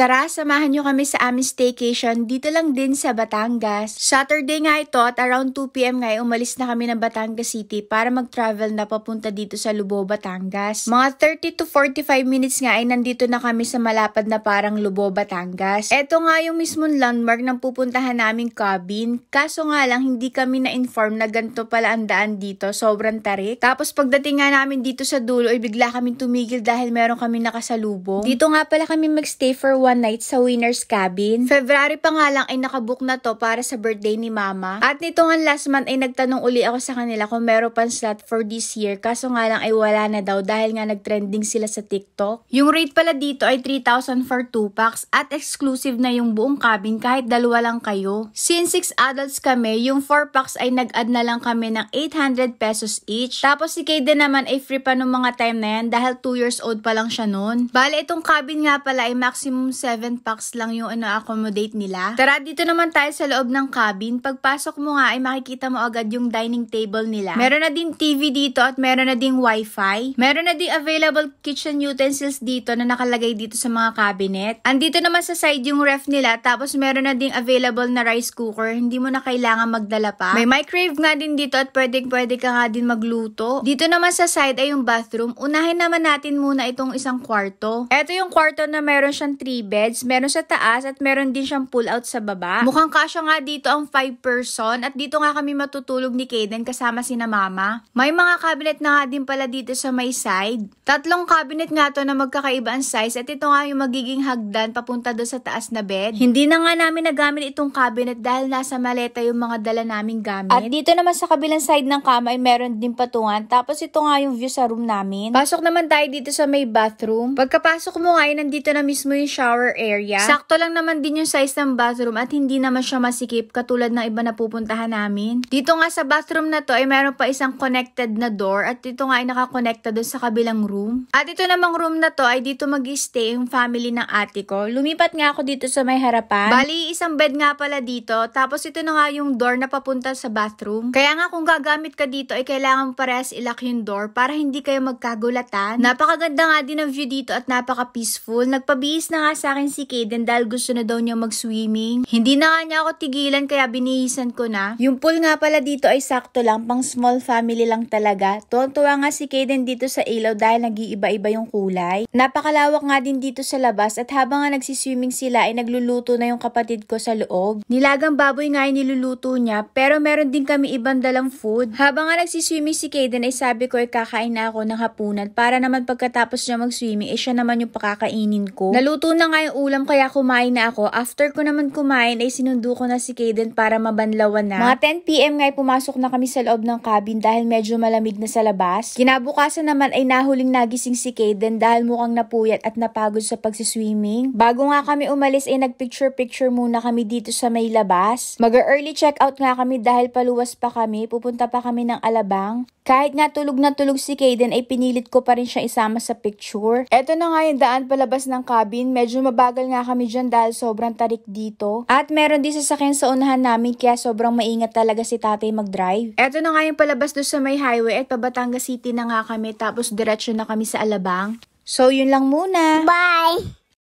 Tara, samahan nyo kami sa aming staycation dito lang din sa Batangas. Saturday nga ito at around 2 PM nga umalis na kami ng Batangas City para mag-travel na papunta dito sa Lubao, Batangas. Mga 30 to 45 minutes nga ay nandito na kami sa malapad na parang Lubao, Batangas. Ito nga yung mismong landmark ng pupuntahan naming cabin. Kaso nga lang hindi kami na-inform na ganito pala ang daan dito. Sobrang tarik. Tapos pagdating nga namin dito sa dulo ay bigla kami tumigil dahil meron kami nakasalubong. Dito nga pala kami magstay for one night sa Winner's Cabin. February pa nga lang ay nakabook na to para sa birthday ni Mama. At nito nga last month ay nagtanong uli ako sa kanila kung meron pang slot for this year. Kaso nga lang ay wala na daw dahil nga nagtrending sila sa TikTok. Yung rate pala dito ay 3,000 for 2 packs at exclusive na yung buong cabin kahit dalawa lang kayo. Since 6 adults kami, yung 4 packs ay nag-add na lang kami ng 800 pesos each. Tapos si Kaden naman ay free pa nung mga time na yan dahil 2 years old pa lang siya noon. Bale itong cabin nga pala ay maximum 7 packs lang yung accommodate nila. Tara, dito naman tayo sa loob ng cabin. Pagpasok mo nga ay makikita mo agad yung dining table nila. Meron na din TV dito at meron na ding wifi. Meron na ding available kitchen utensils dito na nakalagay dito sa mga cabinet. Andito naman sa side yung ref nila tapos meron na ding available na rice cooker. Hindi mo na kailangan magdala pa. May microwave nga din dito at pwede ka nga din magluto. Dito naman sa side ay yung bathroom. Unahin naman natin muna itong isang kwarto. Ito yung kwarto na meron siyang 3 beds. Meron sa taas at meron din siyang pull out sa baba. Mukhang kasya nga dito ang 5 person at dito nga kami matutulog ni Kaden kasama sina Mama. May mga cabinet na nga din pala dito sa may side. 3 cabinet nga to na magkakaiba ang size at ito nga yung magiging hagdan papunta doon sa taas na bed. Hindi na nga namin nagamit itong cabinet dahil nasa maleta yung mga dala naming gamit. At dito naman sa kabilang side ng kama ay meron din patungan tapos ito nga yung view sa room namin. Pasok naman tayo dito sa may bathroom. Pagkapasok mo nga ay nandito na mismo yung shower area. Sakto lang naman din yung size ng bathroom at hindi naman siya masikip katulad ng iba na pupuntahan namin. Dito nga sa bathroom na to ay meron pa isang connected na door at dito nga ay nakakonekta doon sa kabilang room. At ito namang room na to ay dito mag-stay yung family ng ate ko. Lumipat nga ako dito sa may harapan. Bali, isang bed nga pala dito. Tapos ito na nga yung door na papunta sa bathroom. Kaya nga kung gagamit ka dito ay kailangan parehas ilock yung door para hindi kayo magkagulatan. Napakaganda nga din ang view dito at napaka-peaceful. Nagpabihis na nga sa akin si Kaden dahil gusto na daw niya mag-swimming. Hindi na nga niya ako tigilan kaya binihisan ko na. Yung pool nga pala dito ay sakto lang, pang small family lang talaga. Tuwang-tuwa nga si Kaden dito sa ilaw dahil nag-iiba-iba yung kulay. Napakalawak nga din dito sa labas at habang nga nagsiswimming sila ay nagluluto na yung kapatid ko sa loob. Nilagang baboy nga ay niluluto niya pero meron din kami ibang dalang food. Habang nga nagsiswimming si Kaden ay sabi ko ay kakain na ako ng hapunan para naman pagkatapos niya mag-swimming ay siya naman yung pakakainin ko. Naluto na nga yung ulam kaya kumain na ako. After ko naman kumain ay sinundo ko na si Kaden para mabanlawan na. Mga 10 PM nga ay pumasok na kami sa loob ng cabin dahil medyo malamig na sa labas. Kinabukasan naman ay nahuling nagising si Kaden dahil mukhang napuyat at napagod sa pagsiswimming. Bago nga kami umalis ay nagpicture-picture muna kami dito sa may labas. Mag-early check-out nga kami dahil paluwas pa kami. Pupunta pa kami ng Alabang. Kahit nga tulog na tulog si Kaden ay pinilit ko pa rin siya isama sa picture. Eto na nga yung daan palabas ng cabin. Medyo mabagal nga kami dyan dahil sobrang tarik dito. At meron din sasakyan sa unahan namin kaya sobrang maingat talaga si tatay mag-drive. Eto na nga yung palabas doon sa may highway at pa Batangas City na nga kami tapos diretso na kami sa Alabang. So yun lang muna. Bye!